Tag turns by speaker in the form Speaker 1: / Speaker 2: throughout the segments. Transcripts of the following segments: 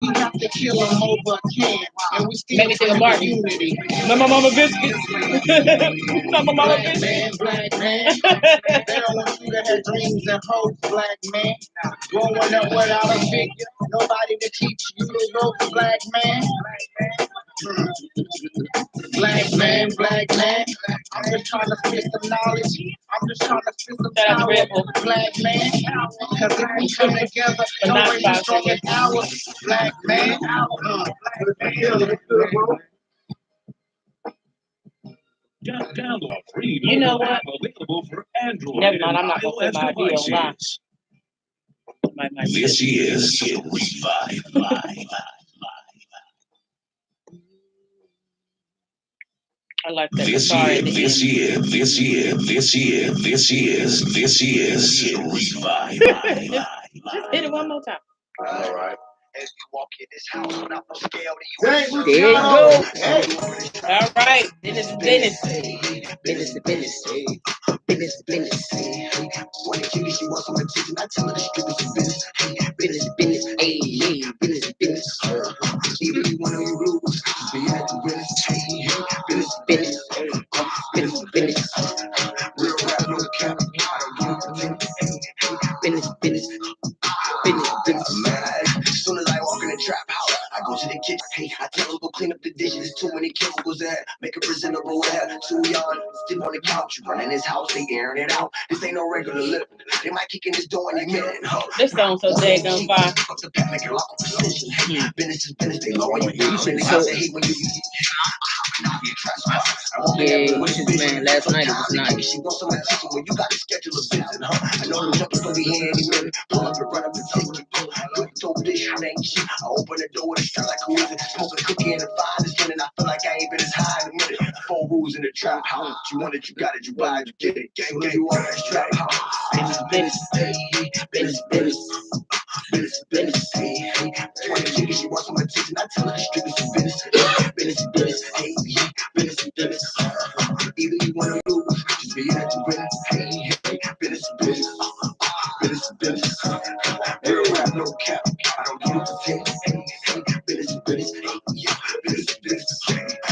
Speaker 1: We have to kill them over a can, and we still
Speaker 2: Make me think of
Speaker 1: claim
Speaker 2: Barbie.
Speaker 1: unity.
Speaker 2: Mama Mama Biscuits. Mama Mama
Speaker 1: Black
Speaker 2: Biscuits.
Speaker 1: man, black man. They don't want you to have dreams and hopes, black man. Growing up without a figure, nobody to teach you the ropes, black man. Black man, black man. I'm just trying to spit some knowledge. I'm just trying to spit some
Speaker 2: Shout out to
Speaker 1: power,
Speaker 2: Red Bull.
Speaker 1: black man. Cause if we come together,
Speaker 2: But
Speaker 1: no
Speaker 2: not
Speaker 1: way is strong as
Speaker 2: sponsored.
Speaker 1: ours, black man.
Speaker 3: Download free
Speaker 2: You know
Speaker 3: mobile
Speaker 2: what?
Speaker 3: app available for Android
Speaker 2: Never mind.
Speaker 3: and
Speaker 2: I'm not gonna say
Speaker 3: iOS
Speaker 2: my idea online.
Speaker 3: devices.
Speaker 2: My
Speaker 3: This is Revive Live.
Speaker 2: I like that
Speaker 3: This
Speaker 2: guitar at
Speaker 3: is
Speaker 2: the end.
Speaker 3: Revive Live.
Speaker 2: Just hit it one more time.
Speaker 1: All right. As you walk in this house, I'm not gonna scale to you.
Speaker 2: There you go. All right. Business is business.
Speaker 1: Business to business. Business to business. When the chicken, she wants some attention. I tell her the strip is business. Business to business. Hey, business to business. Even you wanna you lose. Be at the business. Business to business. Business to business. Real rap, no cap. I don't give a business to business. Business. Man, as soon as I walk in the trap house, I go to the kitchen. Hey, I tell them go clean up the dishes. Too many chemicals there. Make it presentable there. Too young, still on the couch. You run in this house, they airing it out. This ain't no regular living. They might kick in this door any minute.
Speaker 2: This song's so daggone fire.
Speaker 1: The pack make it lock with precision. Hey, business is business. They lower you down. They hate when you.
Speaker 2: Yeah, man, last night it was nice.
Speaker 1: She wants some attention when you got to schedule a visit, huh? I know them jumpers gonna be here any minute. Pull up and run up and take you. Good dope dish, ain't shit. I open the door and it sound like who is it? Smoking cookie in the fire this minute. I feel like I ain't been as high in a minute. 4 rules in the trap house. You want it, you got it, you buy it, you get it. Gang, gang, you all that trap house. Business, business, business. Business, business, hey, hey. 20 chickens, she wants some attention. I tell her the strip is business. Business, business, hey, business, business. Either you wanna lose, just be at the business. Hey, hey, business, business, business, business. Real rap, no cap. I don't give a damn. Hey, hey, business, business, hey, yeah, business, business.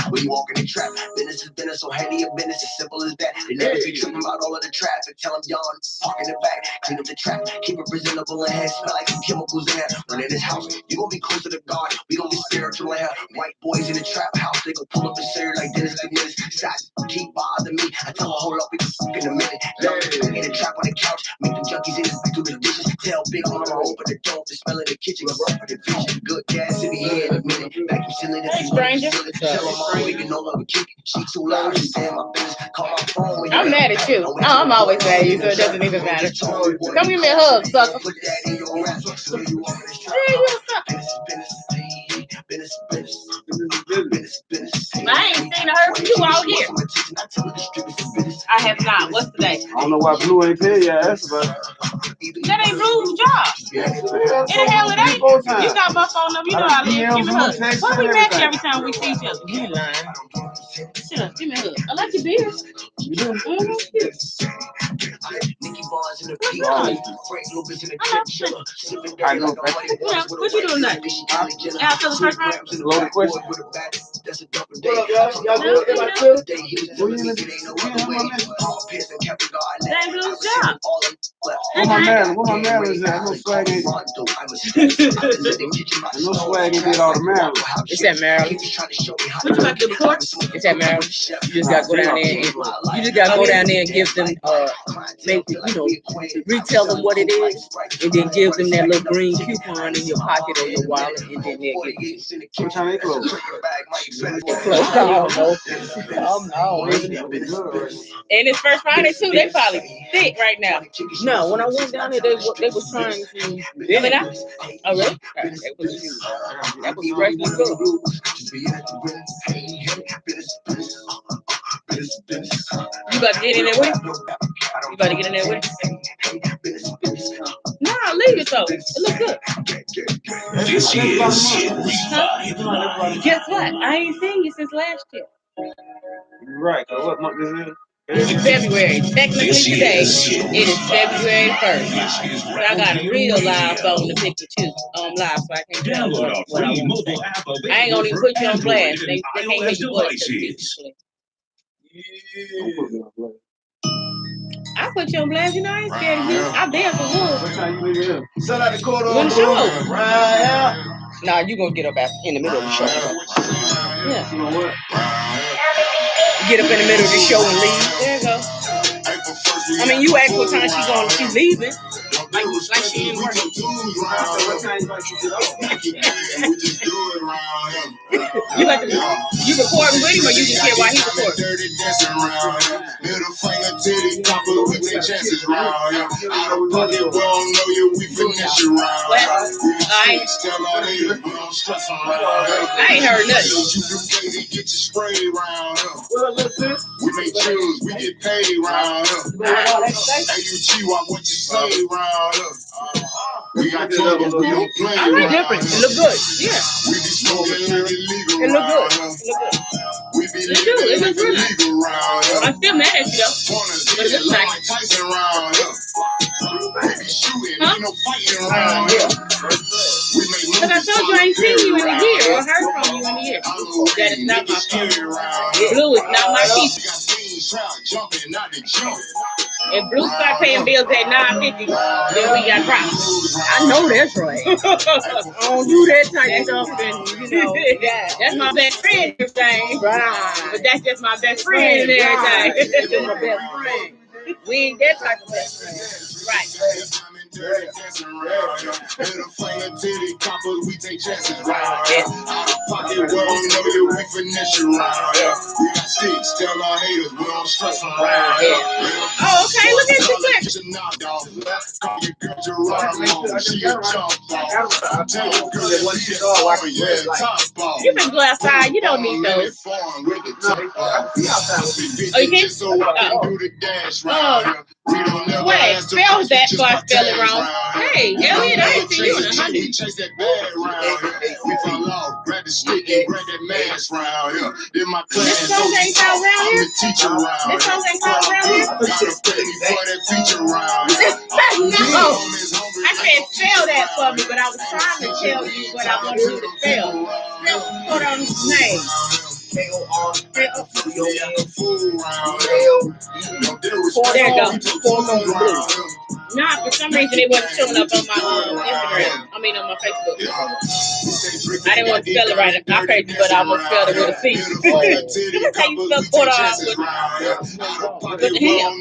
Speaker 1: When you walk in the trap, business is business, so handle your business, as simple as that. They never be tripping about all of the traffic. Tell them yawn, park in the back, clean up the trap, keep it presentable and head smell like some chemicals in there. When in this house, you gonna be close to the God, we gonna be spiritual in here. White boys in the trap house, they gon' pull up and say like Dennis the Menace. Size keep bothering me, I tell them hold up, we can fuck in a minute. Young in the trap on the couch, make them junkies in the back do the dishes. Tell Big Mama open the door, the smell in the kitchen, rough with the vision. Good gas in the head in a minute, vacuum sealing if you want to seal it. Tell them all we can no longer kick it. She too loud, she saying my business. Call my phone when you
Speaker 2: I'm mad at you. Oh, I'm always mad at you, so it doesn't even matter. Come give me a hug, sucker.
Speaker 1: Put that in your rap, so you want this trap.
Speaker 2: Yeah, you sucker.
Speaker 1: Business, business, business, business.
Speaker 2: I ain't seen her from you all year. I have not. What's today?
Speaker 4: I don't know why Blue ain't tell you ass, but
Speaker 2: That ain't Blue's job. In the hell it ain't. You got my phone number. You know I live. Give me a hug. Why we mad every time we see each other? You ain't lying. Shut up. Give me a hug. I like your beard.
Speaker 4: you do.
Speaker 1: Nicky Barnes in the
Speaker 4: Right.
Speaker 1: Frank Lucas in the kitchen, sipping
Speaker 4: I
Speaker 1: dirty
Speaker 4: know.
Speaker 1: like a money
Speaker 2: Yeah, what you doing tonight? After the first round?
Speaker 4: Loaded question.
Speaker 1: with a bat. That's a double day.
Speaker 4: What up, y'all? Y'all
Speaker 2: No,
Speaker 4: good? Everybody
Speaker 2: no.
Speaker 4: good?
Speaker 1: Day he was
Speaker 4: Who you
Speaker 1: telling me
Speaker 4: in
Speaker 1: it ain't no
Speaker 4: the-
Speaker 1: other way.
Speaker 4: Yeah,
Speaker 1: Paul Pierce and Kevin Garnett.
Speaker 2: That ain't Blue's job.
Speaker 1: All of left.
Speaker 4: Where my man? Where my man is at? No swag ain't.
Speaker 1: Rondo, I was in the kitchen by the
Speaker 4: No
Speaker 1: stove.
Speaker 4: swag ain't did all the Maryland.
Speaker 2: It's at Maryland.
Speaker 1: He was trying to show me how
Speaker 2: What you about to do, record? It's at Maryland. You just gotta go down there and you just gotta go down there and give them make retell them what it is, and then give them that little green coupon in your pocket or your wallet, and then they'll get you.
Speaker 4: What time they close?
Speaker 2: They close. I don't know. And it's first Friday too. They probably thick right now. No, when I went down there, they was trying to fill it out. Oh really? That was fresh and good. You about to get in there with it? You about to get in there with it? No, leave it though. It look good.
Speaker 3: This is Revive Live.
Speaker 2: Guess what? I ain't seen you since last year.
Speaker 4: You're right. Cause what month this is?
Speaker 2: It's February. Technically
Speaker 3: This
Speaker 2: today,
Speaker 3: is Hit
Speaker 2: it is February
Speaker 3: Revive.
Speaker 2: 1st.
Speaker 3: This is
Speaker 2: But I got a
Speaker 3: Round
Speaker 2: real live
Speaker 3: Radio.
Speaker 2: phone to pick and choose live, so I can't tell
Speaker 3: Download a
Speaker 2: what I
Speaker 3: free
Speaker 2: want to
Speaker 3: mobile
Speaker 2: say.
Speaker 3: app
Speaker 2: I ain't gonna
Speaker 3: available
Speaker 2: even
Speaker 3: for
Speaker 2: put you on
Speaker 3: Android
Speaker 2: blast.
Speaker 3: and
Speaker 2: They can't hear
Speaker 3: iOS
Speaker 2: your voice because the
Speaker 3: devices.
Speaker 2: music. I put you on blast. You know I ain't scared of you. I dare for wood.
Speaker 4: What time you leave here?
Speaker 1: Shout out to Cordo
Speaker 2: You want to show?
Speaker 1: right
Speaker 2: Nah, you gonna get up in the middle of the show. Yeah.
Speaker 4: You know what?
Speaker 2: Get up in the middle of the show and leave. There you go. I mean, you asked what time she's leaving. Like she ain't working.
Speaker 4: What time you like to get off?
Speaker 2: You recording with him or you just hear while he recording?
Speaker 1: Middle finger to the copper with their chances round. Out of pocket, we don't know you, we finesse you round.
Speaker 2: I ain't heard nothing.
Speaker 1: You do crazy, get your spray round. We make chills, we get paid round. AUG, what you say round. We got trouble, we don't play.
Speaker 2: I like different. It look good. Yeah.
Speaker 1: We be smoking like illegal.
Speaker 2: It look good. It look good.
Speaker 1: We be
Speaker 2: It do. It looks really nice.
Speaker 1: legal round.
Speaker 2: I'm still mad at you though. But it looks nice.
Speaker 1: Tyson round. We be shooting,
Speaker 2: Huh?
Speaker 1: ain't no fighting round.
Speaker 2: Because I told you I ain't seen you in a year or heard from you in a year. That is not my fault. Blue is not my piece. If Blue start paying bills at $9.50, then we got problems. I know that's right. I don't do that type of stuff, and you know, that's my best friend and everything. Right. But that's just my best friend and everything. That's just my best friend. We ain't that type of best friend. Right.
Speaker 1: We take chances round. Out of pocket, we don't know you, we finesse you round. We got sticks, tell our haters, we don't stress around.
Speaker 2: Oh, okay, look at you quick.
Speaker 1: Call your girl Geronimo, she a jump ball. Tell your girl that she a top ball.
Speaker 2: You can go outside, you don't need those. Oh, you can't? Wait, spell that before I spell it wrong. Hey, Elliot, I ain't seen you in 100.
Speaker 1: We chase that bag round. We fall off, grab the stick and grab that mask round. Then my class,
Speaker 2: this song ain't called around
Speaker 1: I'm
Speaker 2: here?
Speaker 1: the teacher round.
Speaker 2: This song ain't called around here?
Speaker 1: Gotta pay me for that feature round.
Speaker 2: No, I said spell that for me, but I was trying to tell you what I wanted you to spell. Hold on, name. There you go. Nah, for some reason it wasn't showing up on my Instagram. I mean on my Facebook. I didn't want to spell it right. I crazy, but I almost spelled it with a C. That's how you spell quarter off with the hell.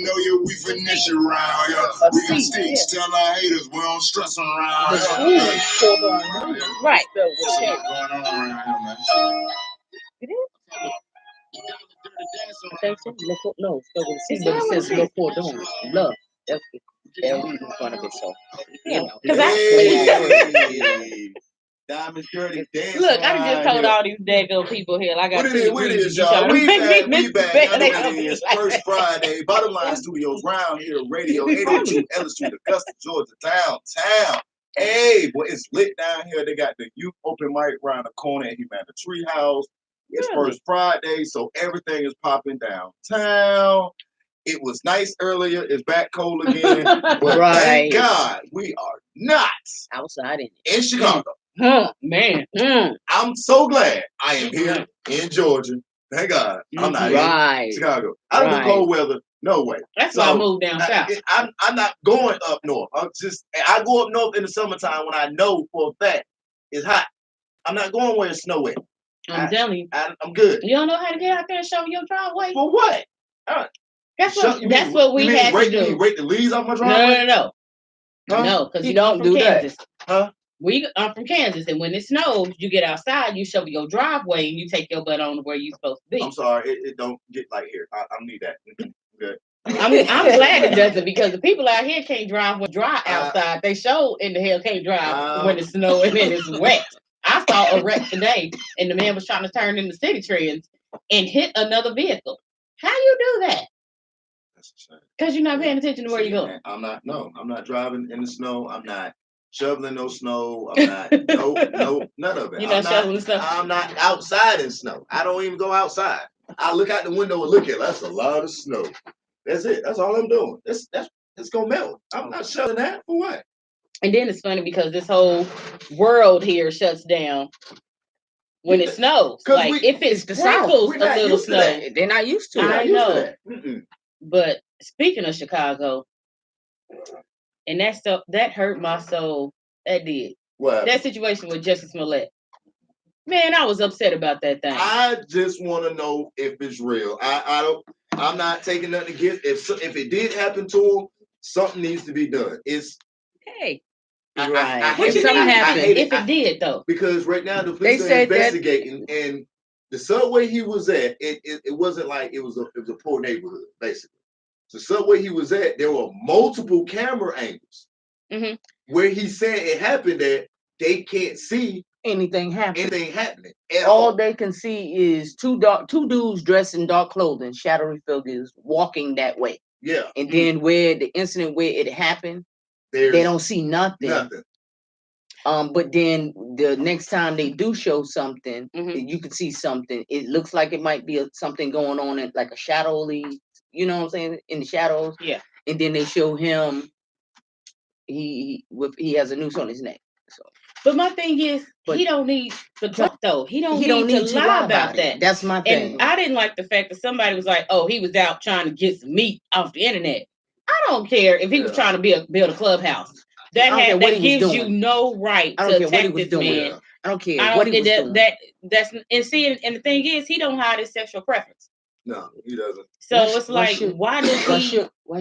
Speaker 2: A C, yeah.
Speaker 1: Tell our haters we don't stress around.
Speaker 2: Right. It is. I think so. No, so with a C, but it says look for doing love. That's the reason in front of it. So, you know, because I
Speaker 1: Diamond Dirty dance.
Speaker 2: look, I just told all these daggone people here. I got
Speaker 1: What it is, y'all? We back. Y'all know what it is. First Friday, Bottom Line Studios, Round Hill Radio, 82 Ellis Street, Augusta, Georgia, downtown. Hey, boy, it's lit down here. They got the youth open mic around the corner at Humana Treehouse. It's First Friday, so everything is popping downtown. It was nice earlier. It's back cold again. But thank God we are not
Speaker 2: outside
Speaker 1: in Chicago.
Speaker 2: Man.
Speaker 1: I'm so glad I am here in Georgia. Thank God I'm not in Chicago. I don't do cold weather. No way.
Speaker 2: That's why I moved down south.
Speaker 1: I'm not going up north. I go up north in the summertime when I know for a fact it's hot. I'm not going where it's snow at.
Speaker 2: I'm telling you.
Speaker 1: I'm good.
Speaker 2: You don't know how to get out there and show your driveway?
Speaker 1: For what?
Speaker 2: That's what we had to do.
Speaker 1: You rake the leaves off my driveway?
Speaker 2: No. Huh? No, because you don't do Kansas.
Speaker 1: Huh?
Speaker 2: I'm from Kansas, and when it snows, you get outside, you shovel your driveway, and you take your butt on to where you're supposed to be.
Speaker 1: I'm sorry, it don't get like here. I need that. Good.
Speaker 2: I'm glad it doesn't, because the people out here can't drive when dry outside. They sure in the hell can't drive when it's snowing and it's wet. I saw a wreck today, and the man was trying to turn into city trends and hit another vehicle. How you do that? Because you're not paying attention to where you're going.
Speaker 1: I'm not driving in the snow. I'm not shoveling no snow. I'm not none of it.
Speaker 2: You're not shoveling stuff.
Speaker 1: I'm not outside in snow. I don't even go outside. I look out the window and look at it. That's a lot of snow. That's it. That's all I'm doing. That's it's gonna melt. I'm not shoveling that for what?
Speaker 2: And then it's funny because this whole world here shuts down when it snows. Like if it sprinkles a little snow,
Speaker 5: they're not used to it.
Speaker 2: I know. But speaking of Chicago, and that stuff that hurt my soul. That did.
Speaker 1: What?
Speaker 2: That situation with Jussie Smollett. Man, I was upset about that thing.
Speaker 1: I just want to know if it's real. I'm not taking nothing against. If it did happen to him, something needs to be done.
Speaker 2: Hey.
Speaker 5: Right.
Speaker 2: What you mean if it did though?
Speaker 1: Because right now the police are investigating, and the subway he was at, it wasn't like it was a poor neighborhood, basically. The subway he was at, there were multiple camera angles where he said it happened at. They can't see
Speaker 5: anything happening.
Speaker 1: All
Speaker 5: they can see is two dudes dressed in dark clothing, shadowy figures walking that way.
Speaker 1: Yeah.
Speaker 5: And then where the incident where it happened, they don't see nothing. But then the next time they do show something, you can see something. It looks like it might be something going on in like a shadowy, you know what I'm saying, in the shadows.
Speaker 2: Yeah.
Speaker 5: And then they show him he has a noose on his neck. So.
Speaker 2: But my thing is, he don't need though. He don't need to lie about that.
Speaker 5: That's my thing.
Speaker 2: And I didn't like the fact that somebody was like, "Oh, he was out trying to get some meat off the internet." I don't care if he was trying to build a clubhouse. That gives you no right to attack this man.
Speaker 5: I don't care what he was doing.
Speaker 2: That's and the thing is, he don't hide his sexual preference.
Speaker 1: No, he doesn't.
Speaker 2: So it's like, why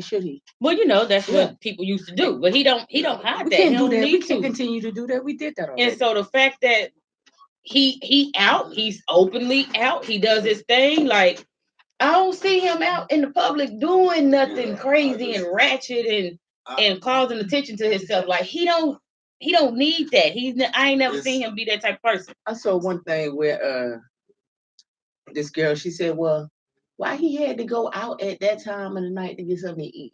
Speaker 5: should he?
Speaker 2: Well, you know, that's what people used to do, but he don't hide that.
Speaker 5: Can't do that. We can continue to do that. We did that already.
Speaker 2: And so the fact that he's openly out, he does his thing. Like I don't see him out in the public doing nothing crazy and ratchet and causing attention to himself. Like he don't need that. I ain't never seen him be that type of person.
Speaker 5: I saw one thing where this girl, she said, well, why he had to go out at that time of the night to get something to eat?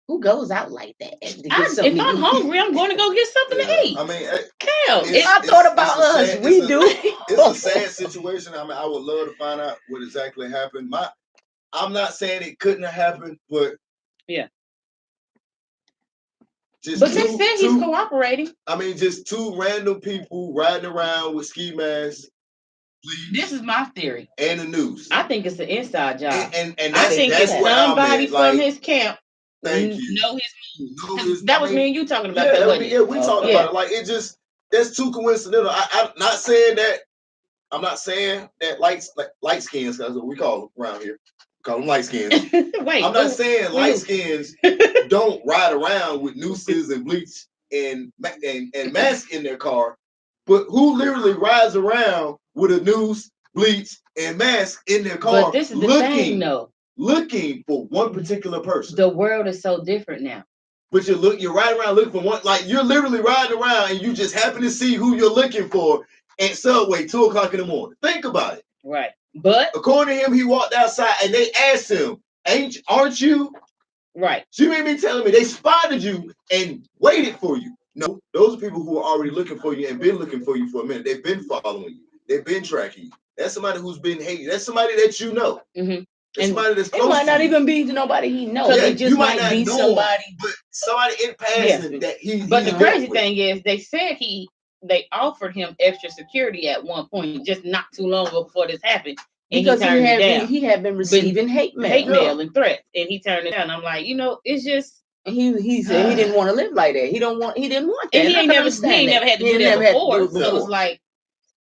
Speaker 5: Who goes out like that?
Speaker 2: If I'm hungry, I'm going to go get something to eat.
Speaker 1: I mean,
Speaker 2: hell,
Speaker 5: I thought about us. We do.
Speaker 1: It's a sad situation. I mean, I would love to find out what exactly happened. I'm not saying it couldn't have happened, but
Speaker 2: yeah.
Speaker 1: They
Speaker 2: said he's cooperating.
Speaker 1: I mean, just two random people riding around with ski masks.
Speaker 2: This is my theory.
Speaker 1: And the news.
Speaker 2: I think it's an inside job.
Speaker 1: And
Speaker 2: I think it's somebody from his camp.
Speaker 1: Thank you.
Speaker 2: Know his moves. That was me and you talking about that.
Speaker 1: We talked about it. Like it just that's too coincidental. I'm not saying that. I'm not saying that light skins, that's what we call them around here. Call them light skins. I'm not saying light skins don't ride around with nooses and bleach and masks in their car, but who literally rides around with a noose, bleach, and mask in their car?
Speaker 2: But this is the thing, though.
Speaker 1: Looking for one particular person.
Speaker 2: The world is so different now.
Speaker 1: But you're riding around looking for one, like you're literally riding around and you just happen to see who you're looking for at Subway 2 o'clock in the morning. Think about it.
Speaker 2: Right. But
Speaker 1: according to him, he walked outside and they asked him, aren't you?
Speaker 2: Right.
Speaker 1: So you may be telling me they spotted you and waited for you. No, those are people who are already looking for you and been looking for you for a minute. They've been following you. They've been tracking you. That's somebody who's been hating. That's somebody that you know.
Speaker 2: Mm-hmm.
Speaker 1: And somebody that's close
Speaker 5: it might not
Speaker 1: to
Speaker 5: even be nobody he knows.
Speaker 1: Yeah,
Speaker 5: it just might be somebody.
Speaker 1: But somebody in passing that he.
Speaker 2: But the crazy thing is, they said they offered him extra security at one point, just not too long before this happened. And
Speaker 5: because he had been receiving hate mail
Speaker 2: and threats, and he turned it down. I'm like, it's just
Speaker 5: he said he didn't want to live like that. He didn't want that.
Speaker 2: And he ain't never had to do that before. So it was like,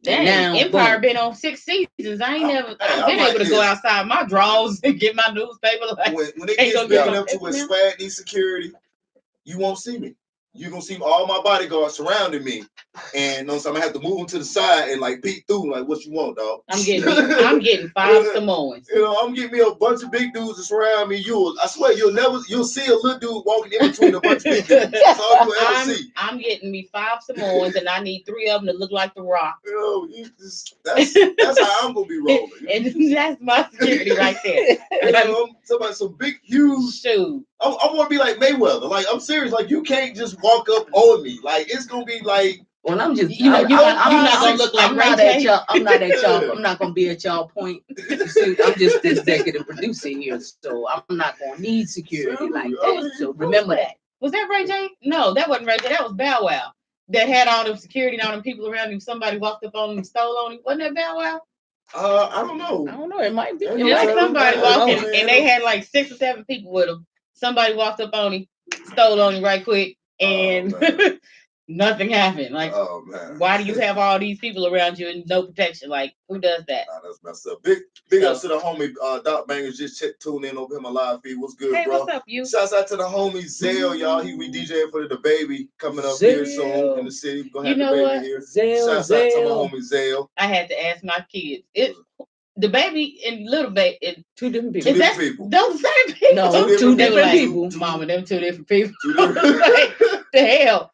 Speaker 2: dang, Empire been on 6 seasons. I ain't never been able to go outside my drawers and get my newspaper. Like,
Speaker 1: when it gets big enough to where Swag needs security, you won't see me. You're gonna see all my bodyguards surrounding me, and so I'm gonna have to move them to the side and like peek through, like, what you want, dog?
Speaker 2: I'm getting 5 Samoans.
Speaker 1: I'm getting me a bunch of big dudes to surround me. I swear you'll see a little dude walking in between a bunch of big dudes. That's all you'll ever see.
Speaker 2: I'm getting me 5 Samoans, and I need 3 of them to look like The Rock.
Speaker 1: That's how I'm gonna be rolling.
Speaker 2: And that's my security right there.
Speaker 1: Some big, huge
Speaker 2: shoes.
Speaker 1: I want to be like Mayweather. Like, I'm serious. Like, you can't just walk up on me. Like, it's gonna be like
Speaker 5: Well, I'm just,
Speaker 2: You know,
Speaker 5: I'm
Speaker 2: not gonna look like
Speaker 5: I'm
Speaker 2: Ray
Speaker 5: not
Speaker 2: J.
Speaker 5: at y'all. I'm not at y'all. I'm not gonna be at y'all point. See, I'm just the executive producer here, so I'm not gonna need security like that. So remember that.
Speaker 2: Was that Ray J? No, that wasn't Ray J. That was Bow Wow. That had all them security and all them people around him. Somebody walked up on him and stole on him. Wasn't that Bow Wow?
Speaker 4: I don't know.
Speaker 5: I don't know. It might be.
Speaker 4: It
Speaker 2: It was somebody walking,
Speaker 4: know.
Speaker 2: and they had like 6 or 7 people with them. Somebody walked up on him, stole on him right quick, and nothing happened. Like, why do you have all these people around you and no protection? Like, who does that?
Speaker 6: Nah, that's messed up. Big ups to the homie Doc Bangers. Just tuned in over him a live feed. What's good,
Speaker 2: Hey,
Speaker 6: bro?
Speaker 2: what's up, you?
Speaker 6: Shouts out to the homie Zell, y'all. He be DJing for the baby coming up here soon in the city. We're gonna have the baby here. Shouts out to my homie Zell.
Speaker 2: I had to ask my kids. The baby and little baby, and
Speaker 5: two different people.
Speaker 6: Two different people.
Speaker 2: Those same people.
Speaker 5: No, two different people.
Speaker 2: Mama, them 2 different people. Like, the hell.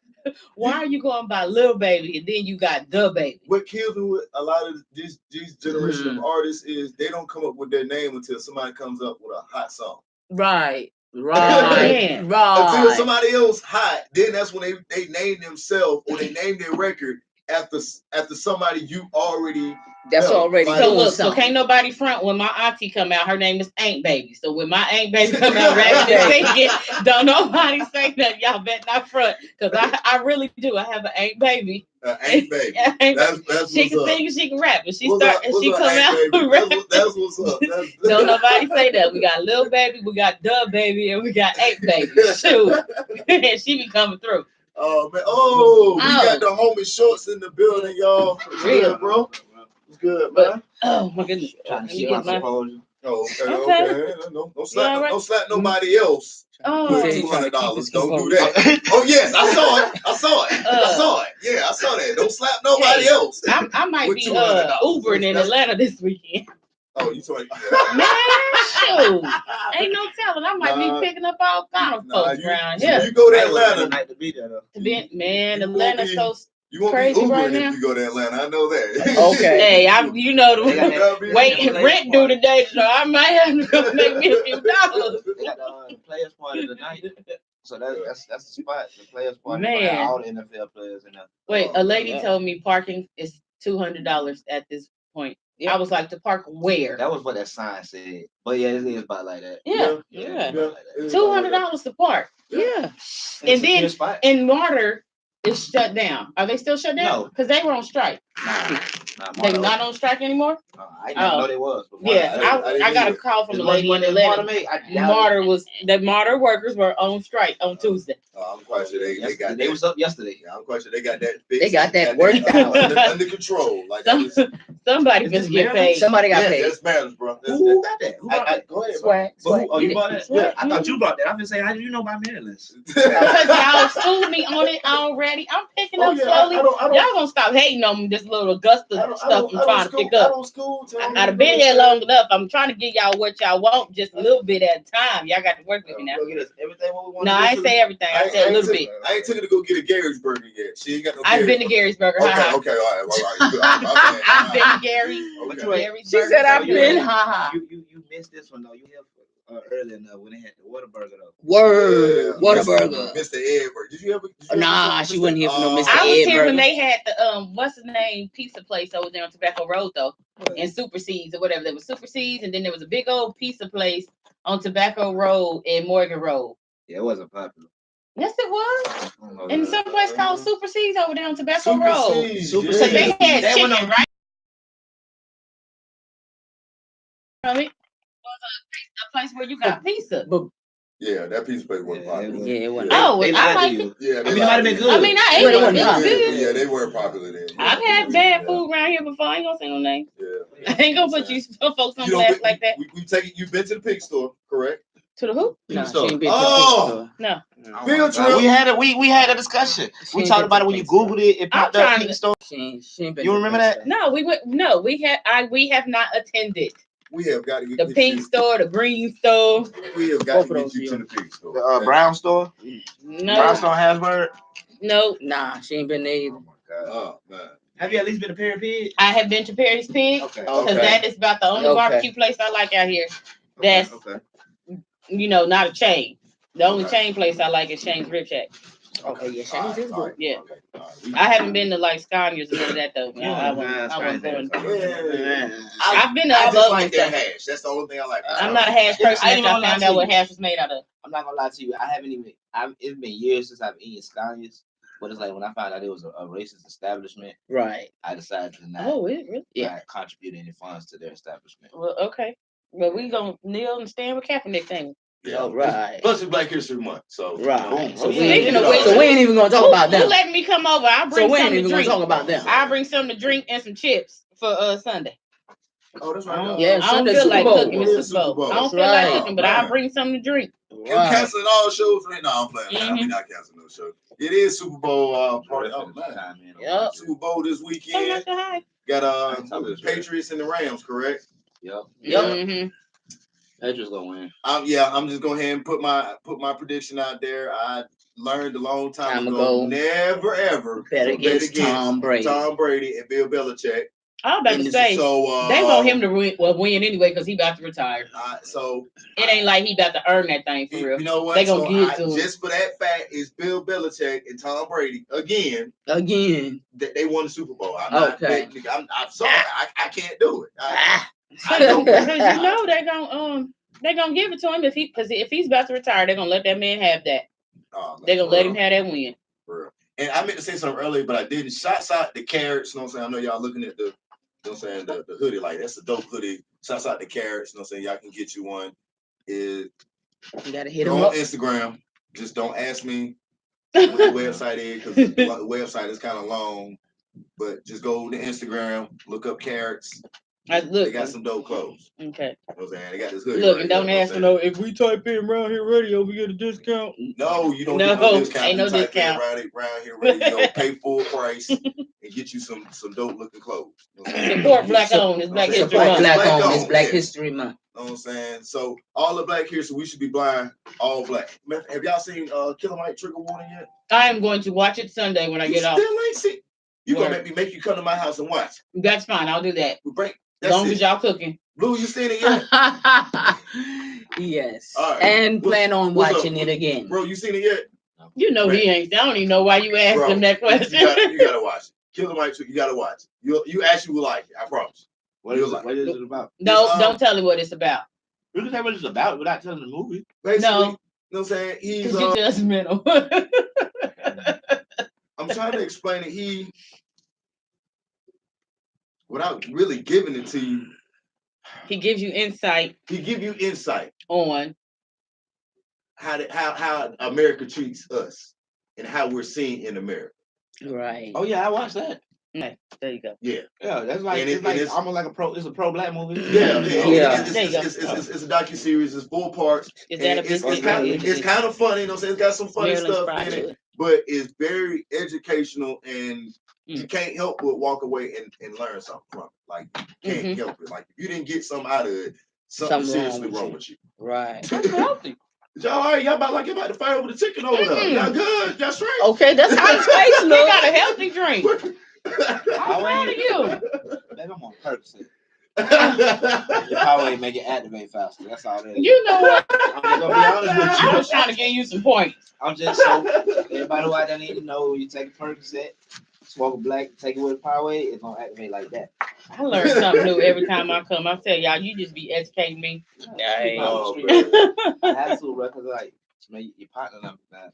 Speaker 2: Why are you going by little baby and then you got the baby?
Speaker 6: What kills me with a lot of these generation of artists is they don't come up with their name until somebody comes up with a hot song.
Speaker 5: Right.
Speaker 6: Until somebody else hot, then that's when they name themselves or they name their record after somebody you already.
Speaker 5: That's already.
Speaker 2: So look, so can't nobody front when my auntie come out. Her name is Ain't Baby. So when my Ain't Baby come out rapping and singing, don't nobody say that. Y'all bet not front, because I really do. I have an Ain't Baby.
Speaker 6: Ain't Baby. That's
Speaker 2: she can sing and she can rap, and she come out rapping.
Speaker 6: That's what's up.
Speaker 2: Don't nobody say that. We got Lil Baby, we got Dub Baby, and we got Ain't Baby. Shoot, and she be coming through.
Speaker 6: Oh man! We got the homie Shorts in the building, y'all.
Speaker 2: For real,
Speaker 6: bro. It's good, man.
Speaker 2: Oh my goodness!
Speaker 4: Trying to see my proposal.
Speaker 6: Okay. Don't slap nobody else.
Speaker 2: Oh,
Speaker 6: $200. Don't do that. Oh yes, I saw it. Yeah, I saw that. Don't slap nobody else.
Speaker 2: I might be Ubering in Atlanta this weekend.
Speaker 6: Oh, you talking?
Speaker 2: Man, shoot. Ain't no telling. I might be picking up all kind of folks around here.
Speaker 6: You go to Atlanta.
Speaker 4: Night to be there though.
Speaker 2: Man, Atlanta's so
Speaker 6: you won't
Speaker 2: crazy
Speaker 6: be Ubering
Speaker 2: right now.
Speaker 6: if you go to Atlanta. I know that.
Speaker 5: Okay.
Speaker 2: Hey, you know the rent due today, so I might have to make me a few dollars.
Speaker 4: We got the players party tonight. So that's the spot. The players party.
Speaker 2: Man.
Speaker 4: All the NFL players in there.
Speaker 2: Wait, a lady told me parking is $200 at this point. I was like, to park where?
Speaker 4: That was what that sign said. But yeah, it is about like that.
Speaker 2: Yeah. $200 to park.
Speaker 5: Yeah.
Speaker 2: And then in Martyr, it's shut down. Are they still shut down?
Speaker 4: No.
Speaker 2: Because they were on strike. They not on strike anymore?
Speaker 4: I didn't know they was.
Speaker 2: Yeah, I got a call from the lady in Atlanta. Martyr workers were on strike on Tuesday.
Speaker 6: I'm quite sure they got that.
Speaker 4: They was up yesterday.
Speaker 6: Yeah, I'm quite sure they got that fixed.
Speaker 5: They got that worked out.
Speaker 6: under control. Like
Speaker 2: somebody just get paid.
Speaker 5: Somebody got paid.
Speaker 6: That's Maryland's, bro.
Speaker 4: Who got that? Who bought that?
Speaker 6: Go ahead,
Speaker 5: Swag.
Speaker 4: Oh, you bought that?
Speaker 5: Yeah.
Speaker 4: I thought you bought that. I'm just saying, how do you know about Maryland's?
Speaker 2: Because y'all schooled me on it already. I'm picking up slowly. Y'all gonna stop hating on this little Augusta stuff I'm trying to pick up. I've been here long enough. I'm trying to give y'all what y'all want, just a little bit at a time. Y'all got to work with me now.
Speaker 4: Everything what we want.
Speaker 2: No, I ain't say everything. I said a little bit.
Speaker 6: I ain't taking to go get a Gary's burger yet. She ain't got no.
Speaker 2: I've been to Gary's Burger.
Speaker 6: Okay, all right.
Speaker 2: I've been to Gary's.
Speaker 5: She said I've been.
Speaker 4: You missed this one though. You have earlier enough when they had the Whataburger though.
Speaker 5: Whataburger.
Speaker 6: Mr. Edward. Did you ever?
Speaker 5: Nah, she wasn't here for no Mr.
Speaker 2: I was here when
Speaker 5: Edburger.
Speaker 2: they had the what's his name pizza place over there on Tobacco Road though, and Super Seeds or whatever. There was Super Seeds, and then there was a big old pizza place on Tobacco Road and Morgan Road.
Speaker 4: Yeah, it wasn't popular.
Speaker 2: Yes, it was. And some place called Super Seeds over there on Tobacco Road.
Speaker 4: Super
Speaker 2: So they had chicken, right? I mean, a place where you got pizza.
Speaker 6: Yeah, that pizza place wasn't popular.
Speaker 5: Yeah, it wasn't.
Speaker 2: Oh,
Speaker 4: They
Speaker 2: I
Speaker 4: lied
Speaker 2: like
Speaker 4: to
Speaker 2: it.
Speaker 4: you.
Speaker 6: Yeah,
Speaker 4: I mean, it might have been good.
Speaker 2: I mean, I ate
Speaker 5: But it
Speaker 2: it.
Speaker 5: wasn't
Speaker 2: It was
Speaker 5: popular.
Speaker 2: good.
Speaker 6: Yeah, they weren't popular then.
Speaker 2: I've had bad food around here before. I ain't gonna say no name.
Speaker 6: Yeah.
Speaker 2: I ain't gonna put you folks on blast like that.
Speaker 6: We take it. You've been to the pig store, correct?
Speaker 2: To the who?
Speaker 5: No, she
Speaker 4: So-
Speaker 5: ain't been to
Speaker 6: Oh!
Speaker 5: the
Speaker 2: No.
Speaker 6: Field trip.
Speaker 4: We had a discussion. We talked about it when you Googled it. It popped up. Pink store.
Speaker 5: She ain't been
Speaker 4: You
Speaker 5: to
Speaker 4: remember
Speaker 5: the
Speaker 4: that?
Speaker 2: No, we went. No, we have not attended
Speaker 6: We have got to get
Speaker 2: the pink store, the green store.
Speaker 6: We have got
Speaker 5: Both
Speaker 6: to
Speaker 5: of
Speaker 6: get
Speaker 5: those,
Speaker 6: you
Speaker 5: yeah.
Speaker 6: to the pig store.
Speaker 4: The Brown store. Brown
Speaker 2: No,
Speaker 4: store Hasburg.
Speaker 2: no.
Speaker 5: Nah, she ain't been there either.
Speaker 6: Oh man.
Speaker 4: Have you at least been to Perry Pig?
Speaker 2: I have been to Perry's Pig
Speaker 4: Okay.
Speaker 2: because
Speaker 6: Okay.
Speaker 2: that is about the only
Speaker 5: Okay.
Speaker 2: barbecue place I like out here. That's
Speaker 4: okay.
Speaker 2: not a chain. The only
Speaker 6: Okay.
Speaker 2: chain place I like is Shane's Rib Shack. Okay, yeah, Chinese is good.
Speaker 1: Yeah.
Speaker 2: I haven't been to like Scania's or none of that though. I wasn't going. I've been to all
Speaker 6: just
Speaker 2: of
Speaker 6: like
Speaker 2: them.
Speaker 6: their hash. That's the only thing I like.
Speaker 2: I'm not a hash person. I found out what hash was made out of.
Speaker 4: I'm not gonna lie to you. I haven't even. It's been years since I've eaten Scania's. But it's like when I found out it was a racist establishment,
Speaker 2: right?
Speaker 4: I decided to not, not contribute any funds to their establishment.
Speaker 2: Well, okay. Well, we gonna kneel and stand with Kaepernick thing.
Speaker 6: Yeah,
Speaker 2: oh, right.
Speaker 6: Plus it's Black History Month, so
Speaker 2: right.
Speaker 6: So
Speaker 2: we ain't even gonna talk about them. Who letting me come over? I'll bring something to drink. Talk about them. I'll bring something to drink and some chips for Sunday.
Speaker 6: Oh, that's right.
Speaker 2: Yeah, I don't feel like cooking. It's Super Bowl. I don't feel like cooking, but I'll bring something to drink.
Speaker 6: You canceling all the shows right now. I'm playing. We're not canceling no shows. It is Super Bowl party. Oh man. Yep. Super Bowl this weekend. Got Patriots and the Rams, correct?
Speaker 4: Yep.
Speaker 2: Yep.
Speaker 4: Patriots gonna win.
Speaker 6: I'm just going ahead and put my prediction out there. I learned a long time ago, never ever bet against Tom Brady and Bill Belichick.
Speaker 2: I was about to say, they want him to win anyway because he about to retire.
Speaker 6: So
Speaker 2: it ain't like he about to earn that thing for real.
Speaker 6: You know what?
Speaker 2: They gonna give it to him.
Speaker 6: Just for that fact is Bill Belichick and Tom Brady again. They won the Super Bowl. I'm sorry, I can't do it.
Speaker 2: I don't. Because you know they gonna give it to him if he's about to retire, they're gonna let that man have that. They're gonna let him have that win.
Speaker 6: And I meant to say something earlier, but I didn't. Shouts out the Carrots. You know what I'm saying? I know y'all looking at the. You know what I'm saying? The hoodie, like that's a dope hoodie. Shouts out the Carrots. You know what I'm saying? Y'all can get you one. You
Speaker 2: gotta hit
Speaker 6: them
Speaker 2: on
Speaker 6: Instagram. Just don't ask me what the website is because the website is kind of long. But just go to Instagram, look up Carrots. They got some dope clothes.
Speaker 2: Okay.
Speaker 6: You know what I'm saying? They got this hoodie.
Speaker 2: Look, and don't ask for no. If we type in Round Here Radio, we get a discount.
Speaker 6: No, you don't get no discount.
Speaker 2: Ain't no discount.
Speaker 6: Round Here Radio, pay full price and get you some dope looking clothes. You know
Speaker 2: support Black owned. It's Black History Month.
Speaker 5: It's Black History Month.
Speaker 6: You know what I'm saying? So all the Black here, so we should be blind, all black. Have y'all seen Killer Mike Trigger Warning yet?
Speaker 2: I am going to watch it Sunday when I get off.
Speaker 6: Still ain't seen. You gonna make you come to my house and watch?
Speaker 2: That's fine. I'll do that.
Speaker 6: As
Speaker 2: long as y'all cooking.
Speaker 6: Blue, you seen it yet?
Speaker 5: Yes.
Speaker 6: Right.
Speaker 5: And plan on watching it again.
Speaker 6: Bro, you seen it yet?
Speaker 2: You know he ain't. I don't even know why you asked him that question.
Speaker 6: You gotta watch it. Killer Mike Trigger, you gotta watch it. You actually will like it. I promise.
Speaker 4: What is it about?
Speaker 2: No, don't tell him what it's about.
Speaker 4: You can tell what it's about without telling the movie.
Speaker 6: Basically, no. You know what I'm saying? He's
Speaker 2: you're judgmental.
Speaker 6: I'm trying to explain it. Without really giving it to you,
Speaker 2: he gives you insight.
Speaker 6: He give you insight
Speaker 2: on
Speaker 6: how America treats us and how we're seen in America.
Speaker 2: Right.
Speaker 4: Oh yeah, I watched that.
Speaker 2: Okay, there you go.
Speaker 6: Yeah.
Speaker 4: That's like it's almost like it's a pro black movie.
Speaker 6: Yeah.
Speaker 2: It's
Speaker 6: a docuseries. It's 4 parts.
Speaker 2: Is that
Speaker 6: it's kind of funny, you know what I'm saying? It's got some funny stuff in it, but it's very educational and you can't help but walk away and learn something from it. Like you can't help it. Like if you didn't get something out of it, something seriously wrong with you.
Speaker 2: Right. That's healthy.
Speaker 6: Y'all all right? Y'all about to fight over the chicken over there. Y'all good? That's right.
Speaker 2: Okay, that's how his face look. You got a healthy drink. I'm proud of you.
Speaker 4: Maybe I'm on purpose. Your power make it activate faster. That's all that is.
Speaker 2: You know what?
Speaker 4: I'm gonna be honest with you.
Speaker 2: I'm just trying to give you some points.
Speaker 4: I'm just so everybody who out there need to know when you take a Percocet, smoke a black, take it with a power, it's gonna activate like that.
Speaker 2: I learn something new every time I come. I tell y'all, you just be educating me.
Speaker 4: I have to, bro, because like your partner number that.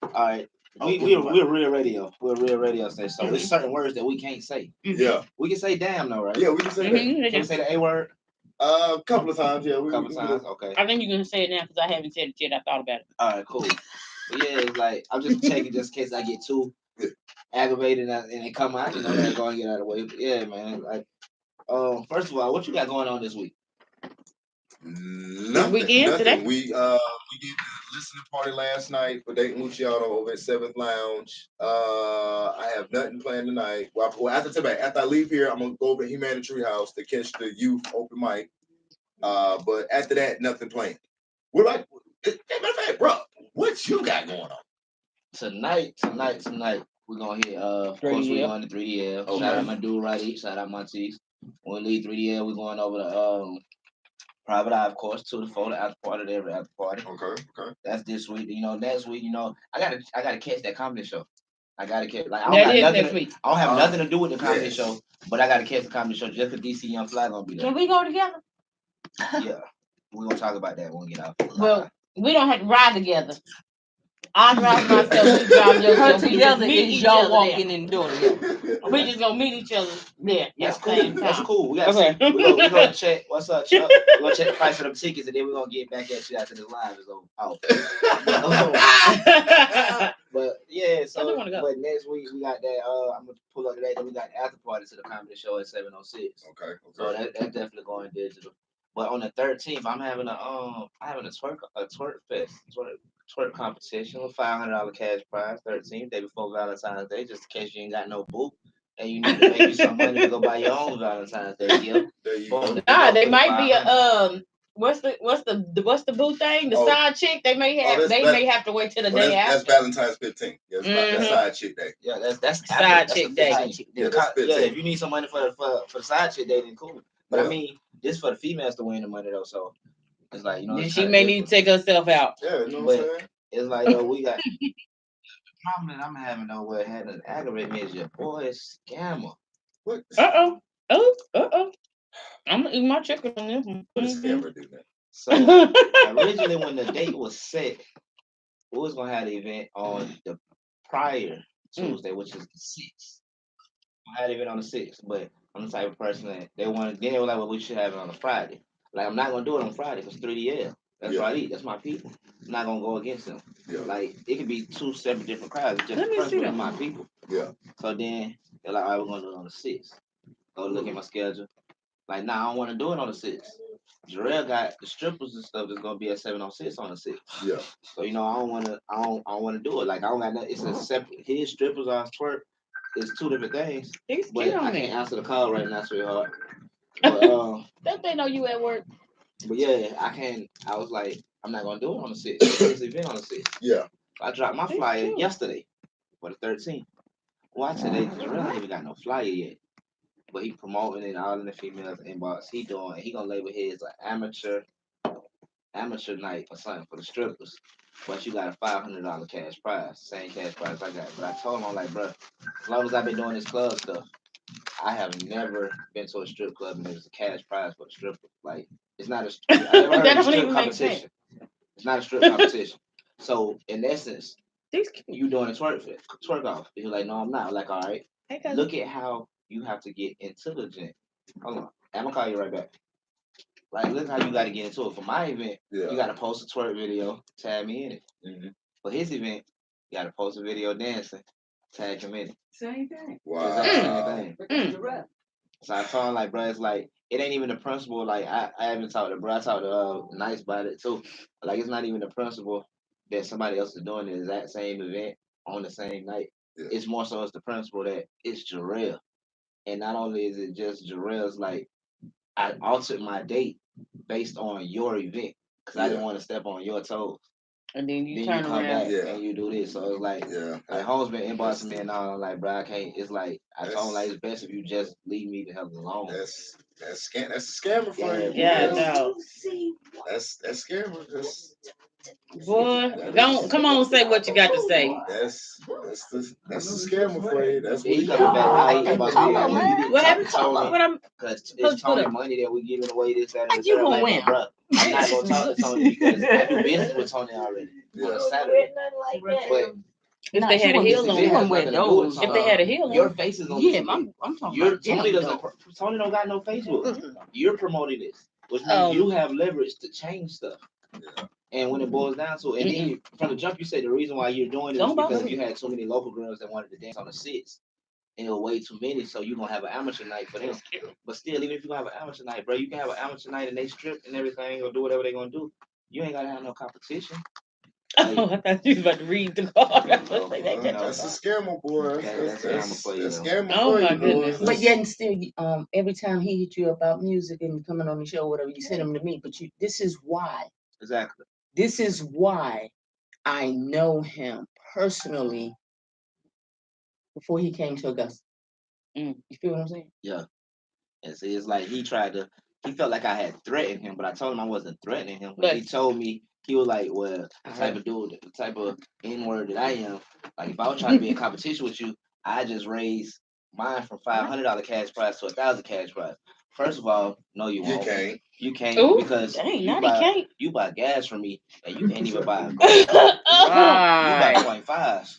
Speaker 4: All right. We're real radio. We're a real radio station. So there's certain words that we can't say.
Speaker 6: Yeah.
Speaker 4: We can say damn though, right?
Speaker 6: Yeah, we can say that.
Speaker 4: Can we say the A word?
Speaker 6: A couple of times, yeah.
Speaker 4: A couple of times, okay.
Speaker 2: I think you're gonna say it now because I haven't said it yet. I thought about it.
Speaker 4: All right, cool. But yeah, it's like I'm just checking just in case I get too aggravated and it come out, you know, I'm going to get out of the way. But yeah, man. Like, first of all, what you got going on this week?
Speaker 6: Nothing.
Speaker 2: Weekend today?
Speaker 6: We did the listening party last night for Dayton Luciano over at 7th Lounge. I have nothing planned tonight. Well, after I leave here, I'm gonna go over to Humana Treehouse to catch the youth open mic. But after that, nothing planned. We're like, matter of fact, bro, what you got going on?
Speaker 4: Tonight, we're gonna hit of course we're going to 3DL. Okay. Shout out my dude right here, shout out Monteith. When we leave 3DL, we're going over to Private Eye, of course, 2 to 4, the after party, the every after party.
Speaker 6: Okay.
Speaker 4: That's this week. Next week, I gotta catch that comedy show. I gotta catch. Like I
Speaker 2: That
Speaker 4: don't
Speaker 2: is
Speaker 4: have
Speaker 2: next
Speaker 4: nothing.
Speaker 2: week.
Speaker 4: I don't have nothing to do with the comedy
Speaker 6: yes.
Speaker 4: show, but I gotta catch the comedy show just because DC Young Fly gonna be there.
Speaker 2: Can we go together?
Speaker 4: Yeah, we're gonna talk about that when we get out.
Speaker 2: Well, we don't have to ride together. I drive myself, you drive yourself. We just meet each other walking in the door together. We just gonna meet each other there.
Speaker 4: That's
Speaker 2: at the
Speaker 4: cool.
Speaker 2: same
Speaker 4: That's
Speaker 2: time.
Speaker 4: cool. We got
Speaker 2: Okay.
Speaker 4: we gonna check. What's up, Chuck? We're gonna check the price of them tickets, and then we're gonna get back at you after this live is over. But yeah, so but next week we got that. I'm gonna pull up today. Then we got the after party to the comedy show at 7:06.
Speaker 6: Okay.
Speaker 4: So that's definitely going digital. But on the 13th, I'm having a twerk fest, twerk competition with $500 cash prize. 13th, day before Valentine's Day, just in case you ain't got no boo and you need to make you some money to go buy your own Valentine's Day gift.
Speaker 2: Nah, they might be a what's the boo thing? The side chick. They may have to wait till the day after.
Speaker 6: That's Valentine's 15th. Yeah, that's side chick day.
Speaker 4: Yeah, that's
Speaker 2: side chick day.
Speaker 6: Yeah, that's 15th.
Speaker 4: Yeah, if you need some money for the side chick day, then cool. But I mean, this for the females to win the money though, so it's like
Speaker 2: she may need to take herself out.
Speaker 6: Yeah, you know what I'm saying?
Speaker 4: It's like we got the problem that I'm having though, where it had an aggravate me is your boy is scammer.
Speaker 6: What?
Speaker 2: I'm gonna eat my chicken on this one.
Speaker 6: What does scammer do that?
Speaker 4: So originally, when the date was set, we was gonna have the event on the prior Tuesday, which is the 6th. I had it on the 6th, but I'm the type of person that they were like, well, we should have it on a Friday. Like, I'm not gonna do it on Friday because 3DL. That's what I eat. That's my people. I'm not gonna go against them.
Speaker 6: Yeah.
Speaker 4: Like, it could be 2 separate different crowds. It's just first one my people.
Speaker 6: Yeah.
Speaker 4: So then they're like, all right, we're gonna do it on the 6th. Go look at my schedule. Like, nah, I don't want to do it on the 6th. Jarrell got the strippers and stuff that's gonna be at 7:06 on the 6th.
Speaker 6: Yeah.
Speaker 4: So I don't wanna do it. Like, I don't got nothing. It's a separate. His strippers are twerk. It's 2 different things. But I can't answer the call right now, sweetheart. But
Speaker 2: don't they know you at work?
Speaker 4: But yeah, I can't. I was like, I'm not gonna do it on the 6th. This event on the 6th.
Speaker 6: Yeah.
Speaker 4: So I dropped my flyer yesterday for the 13th. Well, today Jarrell ain't even got no flyer yet. But he promoting it all in the females inbox. He gonna label his like amateur night or something for the strippers. But you got a $500 cash prize, same cash prize I got. But I told him, I'm like, bro, as long as I've been doing this club stuff, I have never been to a strip club and there's a cash prize for the stripper. Like, it's not a I never heard of a strip competition. It's not a strip competition. So in essence, you doing a twerk off. He's like, no, I'm not. I'm like, all right. Look at how you have to get intelligent. Hold on. I'm gonna call you right back. Like, look how you got to get into it. For my event, you got to post a twerk video, tag me in it. Mm-hmm. For his event, you got to post a video dancing, tag him in it.
Speaker 1: Same thing.
Speaker 6: Wow.
Speaker 4: Same thing. So I told him, like, bro, it's like, it ain't even the principle. Like, I haven't talked to bro. I talked to Nice about it too. Like, it's not even the principle that somebody else is doing the exact same event on the same night. Yeah. It's more so it's the principle that it's Jarrell. And not only is it just Jarrell's, like, I altered my date based on your event because I didn't want to step on your toes.
Speaker 2: And then you turn
Speaker 4: come
Speaker 2: around
Speaker 4: back and you do this. So it's like, like Holmes been inboxing me and all. I'm like, bro, I can't. It's like I told him, like, it's best if you just leave me the hell alone.
Speaker 6: That's a scammer for you.
Speaker 2: Yeah, no.
Speaker 6: That's scammer.
Speaker 2: Boy, don't come on, say what you got to say.
Speaker 6: That's the scammer for you. That's what
Speaker 4: he coming back.
Speaker 2: What happened? What I'm?
Speaker 4: Because it's Tony money that we giving away this Saturday.
Speaker 2: You gonna win?
Speaker 4: Bro, I'm not gonna talk to Tony because I do business with Tony already on a Saturday. But
Speaker 2: if they had a heel on, if they had a heel on,
Speaker 4: your face is on.
Speaker 2: Yeah, I'm talking about
Speaker 4: Tony don't got no Facebook. You're promoting this, which means you have leverage to change stuff. Yeah. And when it boils down to it, and then from the jump, you say the reason why you're doing it is because you had too many local girls that wanted to dance on the 6th. And it was way too many, so you're going to have an amateur night for them. But still, even if you have an amateur night, bro, you can have an amateur night and they strip and everything or do whatever they're going to do. You ain't got to have no competition. Like,
Speaker 2: I thought you was about to read the card.
Speaker 6: That's a scammer, boy. That's a scammer.
Speaker 2: Oh, my goodness.
Speaker 5: But yet and still, every time he hit you about music and coming on the show, whatever, you send him to me. But this is why.
Speaker 4: Exactly.
Speaker 5: This is why I know him personally before he came to Augusta. You feel what I'm saying?
Speaker 4: Yeah. And see, it's like he tried to he felt like I had threatened him, but I told him I wasn't threatening him. But he told me, he was like, well, the type of dude, the type of N-word that I am, like if I was trying to be in competition with you, I just raise mine from $500 cash prize to $1,000 cash prize. First of all, no, you won't. You can't
Speaker 2: Ooh,
Speaker 4: because
Speaker 2: dang,
Speaker 4: you
Speaker 2: now
Speaker 4: buy
Speaker 2: he can't.
Speaker 4: you buy gas from me and you can't even buy a gold. You buy
Speaker 2: Right.
Speaker 4: 0.5s.